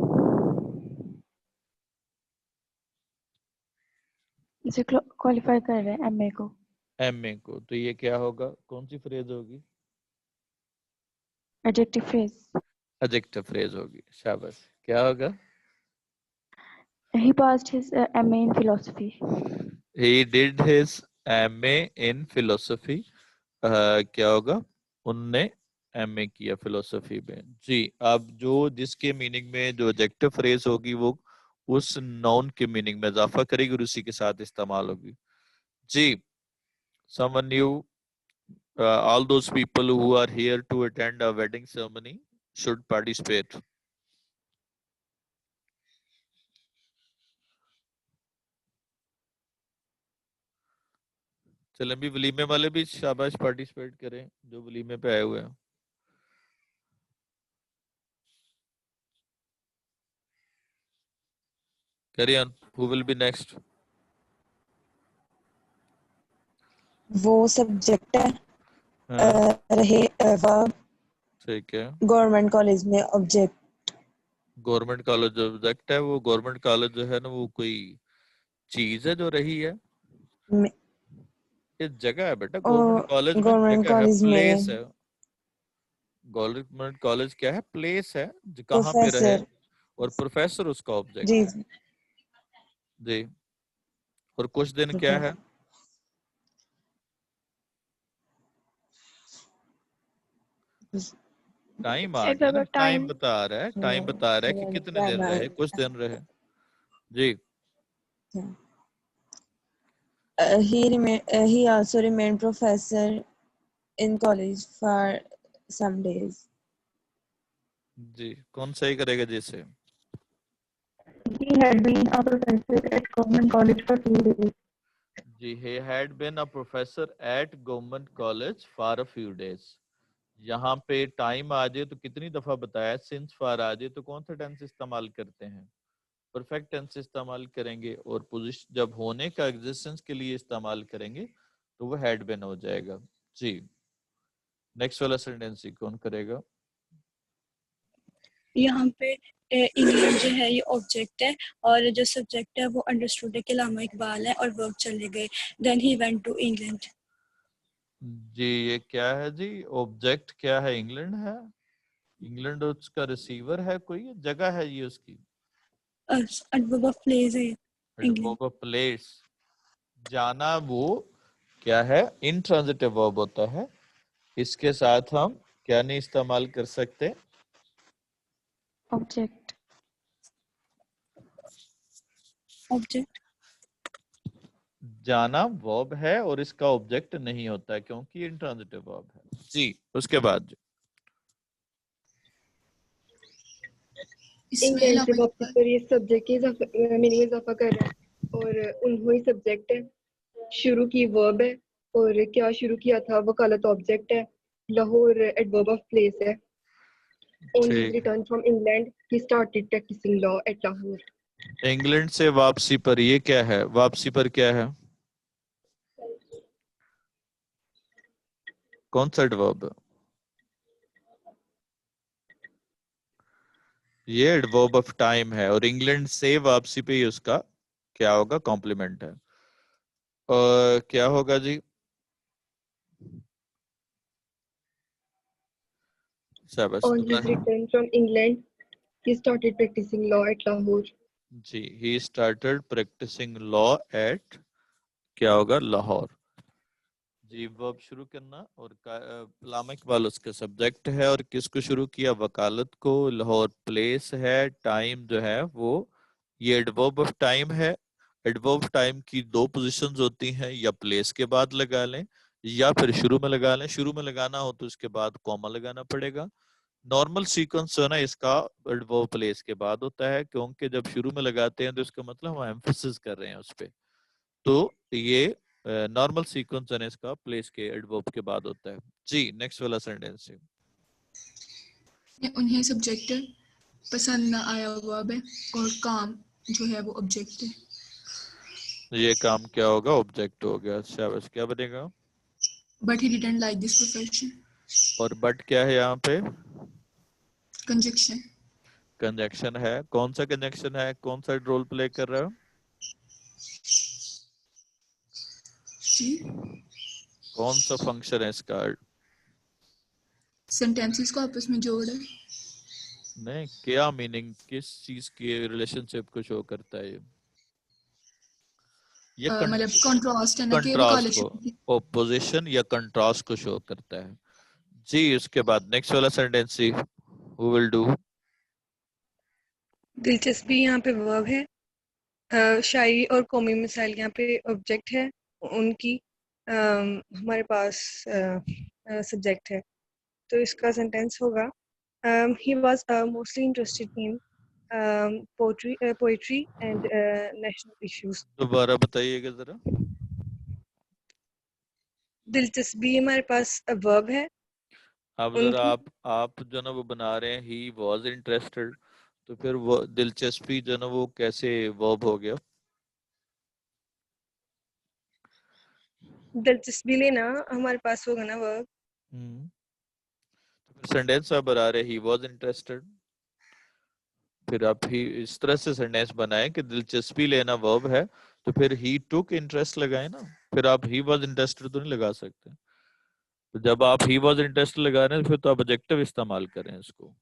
इसे क्वालिफाई कर रहे हैं एमए को। एमए को, तो ये क्या होगा, कौन सी फ्रेज होगी? Adjective phrase. एडजेक्टिव फ्रेज होगी, शाबाश। क्या होगा? He passed his MA in philosophy. He did his MA in philosophy. क्या होगा? उनने MA किया फिलोसफी में जी। अब जो जिसके मीनिंग में जो एडजेक्टिव फ्रेज होगी वो उस नाउन के मीनिंग में इजाफा करेगी और उसी के साथ इस्तेमाल होगी जी। someone new, all those people who are here to attend a wedding ceremony should participate. चलें भी, वलीमे वाले भी शाबाश पार्टिसिपेट करें जो वलीमे पे आए हुए हैं। Carry on. Who will be next? वो सब्जेक्ट है, हाँ, रहे वर्ब, ठीक है। गवर्नमेंट कॉलेज में ऑब्जेक्ट। गवर्नमेंट कॉलेज ऑब्जेक्ट है। वो गवर्नमेंट कॉलेज जो है ना वो कोई चीज है जो रही है? ये जगह है बेटा, गवर्नमेंट कॉलेज में गवर्नमेंट जगह है, कॉलेज प्लेस में है। गवर्नमेंट कॉलेज क्या है? प्लेस है, जो कहाँ पे रहे, प्रोफेसर। और प्रोफेसर उसका ऑब्जेक्ट जी है जी। और कुछ दिन क्या है? टाइम आ गया एडवर्ब ना, ऑफ टाइम टाइम। बता रहा है, टाइम बता रहा है कि कितने दिन रहे, कुछ दिन रहे जी। he also remained professor in college for some days. जी कौन सही करेगा जैसे? He had been a professor at government college for 2 days. Ji, he had been a professor at government college for a few days. यहाँ पे time आ जाए तो कितनी दफा बताया, सिंस फार आ जाए तो कौन सा टेंस इस्तेमाल करते हैं? परफेक्ट टेंस इस्तेमाल करेंगे। और पोजीशन जब होने का एग्जिस्टेंस के लिए इस्तेमाल करेंगे तो वो हैड बीन हो जाएगा जी। नेक्स्ट वाला सेंटेंस कौन करेगा? यहाँ पे इंग्लैंड जो है ये ऑब्जेक्ट है और जो सब्जेक्ट है वो अंडरस्टूड है कि इल्हामा इकबाल है और वर्क चले गए। Then he went to England. जी ये क्या है जी? ऑब्जेक्ट क्या है? इंग्लैंड है। इंग्लैंड उसका रिसीवर है, कोई जगह है ये उसकी? एडवर्ब ऑफ प्लेस है। England. वर्ब ऑफ प्लेस, जाना वो क्या है, इंट्रांजिटिव वर्ब होता है। इसके साथ हम क्या नहीं इस्तेमाल कर सकते, ऑब्जेक्ट। Object. जाना वर्ब है और इसका ऑब्जेक्ट नहीं होता है क्योंकि इंट्रांजिटिव वर्ब है। जी, उसके बाद इसमें इंग्लैंड से इलामा वापसी इकबाल पर ये सब्जेक्ट की मीनिंग इजाफा कर रहा है और उन्होंने सब्जेक्ट है, शुरू की वर्ब है और क्या शुरू किया था वकालत ऑब्जेक्ट है, लाहौर एडवर्ब ऑफ प्लेस है। On his ठीक, return from England, he started practicing law at Lahore. England से वापसी पर ये क्या है, वापसी पर क्या है, कौन सा एडवर्ब है, ये एडवर्ब ऑफ टाइम है और इंग्लैंड से वापसी पे ही उसका क्या होगा, कॉम्प्लीमेंट है। और क्या होगा जी, शाबाश On his return from England, he started practicing law at Lahore. जी, he started practicing law at, क्या होगा, लाहौर। जी, वर्ब शुरू करना और लामा इकबाल उसका सब्जेक्ट है और किसको शुरू किया, वकालत को, लाहौर प्लेस है, टाइम जो है वो ये एडवर्ब ऑफ टाइम है। एडवर्ब टाइम की दो पोजीशंस होती हैं, या प्लेस के बाद लगा लें या फिर शुरू में लगा लें। शुरू में लगाना हो तो उसके बाद कॉमा लगाना पड़ेगा। नॉर्मल सीक्वेंस जो है ना इसका एडवर्ब प्लेस के बाद होता है, क्योंकि जब शुरू में लगाते हैं तो इसका मतलब हम एम्फेसिस कर रहे हैं उस पे। तो ये नॉर्मल सीक्वेंस है इसका प्लेस के एडवर्ब के बाद होता है। जी, नेक्स्ट वाला सेंटेंस। उन्हें सब्जेक्ट है, पसंद ना आया वर्ब है और काम जो है वो ऑब्जेक्ट है। ये काम क्या होगा, ऑब्जेक्ट हो गया। शाबाश, क्या बनेगा, but he didn't like this profession. और बट क्या है यहाँ पे, कंजक्शन। कंजक्शन है। कौन सा कंजक्शन है, कौन सा रोल प्ले कर रहा है, जी, कौन सा फंक्शन है इसका, सेंटेंसेस को आपस में जोड़ है। नहीं क्या मीनिंग, किस चीज की रिलेशनशिप को शो करता है ये मतलब कंट्रास्ट है ना कि कंट्रास्ट वकालत को, शुरू की। ऑपोजिशन या कंट्रास्ट को शो करता है। जी, उसके बाद नेक्स्ट वाला सेंटेंस, हु विल डू। दिलचस्पी यहाँ पे वर्ब है, शायरी और कौमी मिसाइल यहाँ पे ऑब्जेक्ट है उनकी, हमारे पास सब्जेक्ट है। तो इसका सेंटेंस होगा he was mostly interested in poetry and national issues. दोबारा बताइएगा जरा। दिलचस्पी हमारे पास वर्ब है अब जरा उनकी, आप जो ना वो बना रहे हैं ही वॉज इंटरेस्टेड, तो फिर वो दिलचस्पी जो ना वो कैसे वर्ब हो गया। दिलचस्पी लेना हमारे पास होगा ना वर्ब। तो फिर सेंटेंस आप बना रहे ही वॉज इंटरेस्टेड, फिर आप ही इस तरह से सेंटेंस बनाए कि दिलचस्पी लेना वर्ब है, तो फिर ही टुक इंटरेस्ट लगाए ना, फिर आप ही वॉज इंटरेस्टेड तो नहीं लगा सकते। तो जब आप ही वॉज इंटरेस्टेड लगा रहे हैं फिर तो आप एडजेक्टिव इस्तेमाल करें इसको।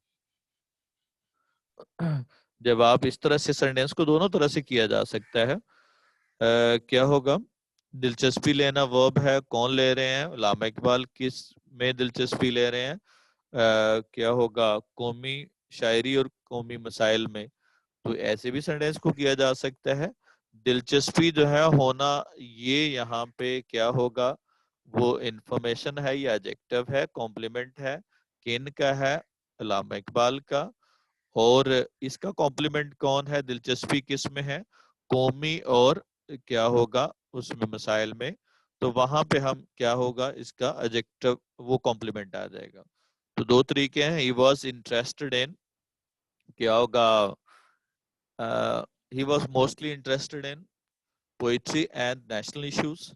जब आप इस तरह से सेंटेंस को दोनों तरह से किया जा सकता है। क्या होगा, दिलचस्पी लेना वर्ब है, कौन ले रहे हैं, अल्लामा इकबाल किस में दिलचस्पी ले रहे हैं, क्या होगा, कौमी शायरी और कौमी मसाइल में। तो ऐसे भी सेंटेंस को किया जा सकता है। दिलचस्पी जो है होना, ये यहाँ पे क्या होगा, वो इंफॉर्मेशन है या एडजेक्टिव है, कॉम्प्लीमेंट है, किन का है, अल्लामा इकबाल का। और इसका कॉम्प्लीमेंट कौन है, दिलचस्पी किस में है, कौमी और क्या होगा उसमें मसाइल में। तो वहां पे हम क्या होगा, इसका एडजेक्टिव वो कॉम्प्लीमेंट आ जाएगा। तो दो तरीके हैं, ही वॉज इंटरेस्टेड इन, क्या होगा, he was mostly interested in poetry and national issues,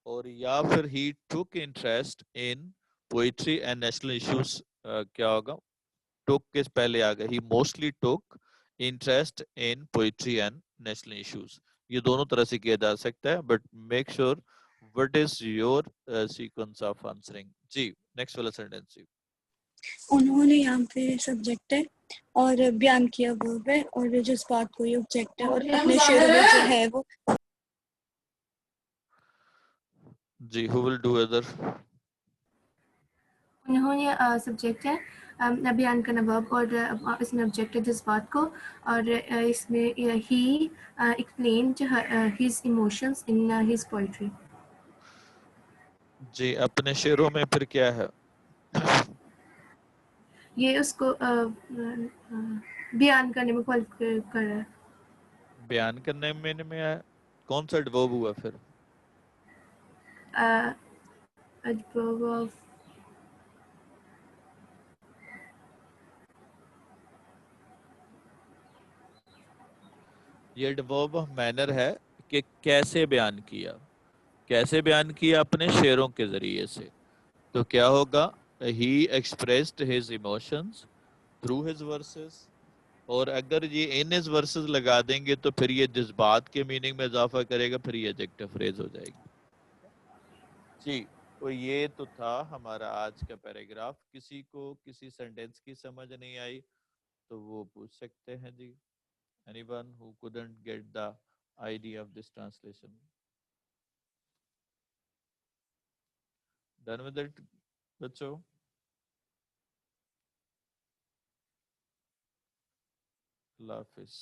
और या फिर he took interest in poetry and national issues. क्या होगा, टुक के पहले आ गया, he mostly took interest in poetry and national issues. ये दोनों तरह से किया जा सकता है, but make sure what is your sequence of answering. जी, नेक्स्ट वाला सेंटेंस। उन्होंने यहाँ पे सब्जेक्ट है और बयान किया वर्ब है और जज्बात को ये ऑब्जेक्ट है और अपने शेरों में जो है वो जी, who will do other? उन्होंने सब्जेक्ट है, बयान करना वर्ब और इसमें ऑब्जेक्ट है जज्बात को, और इसमें he explained his emotions in his poetry. जी, अपने शेरों में फिर क्या है? ये उसको बयान करने में क्वालिफाई कर रहा है। बयान करने में है, कौन सा एडवर्ब हुआ फिर? एडवर्ब ऑफ ये एडवर्ब ऑफ मैनर है कि कैसे बयान किया, कैसे बयान किया? अपने शेरों के जरिए से। तो क्या होगा? He expressed his emotions through his verses, और अगर ये इन हिज वर्सेस लगा देंगे तो फिर ये जज्बात के मीनिंग में इजाफा करेगा, फिर ये एडजेक्टिव फ्रेज हो जाएगी। जी, तो ये तो था हमारा आज का पैराग्राफ। किसी को किसी सेंटेंस की समझ नहीं आई तो वो पूछ सकते हैं जी। Anyone who couldn't get the idea of this translation? Done with it, बच्चों? अल्लाह हाफिज।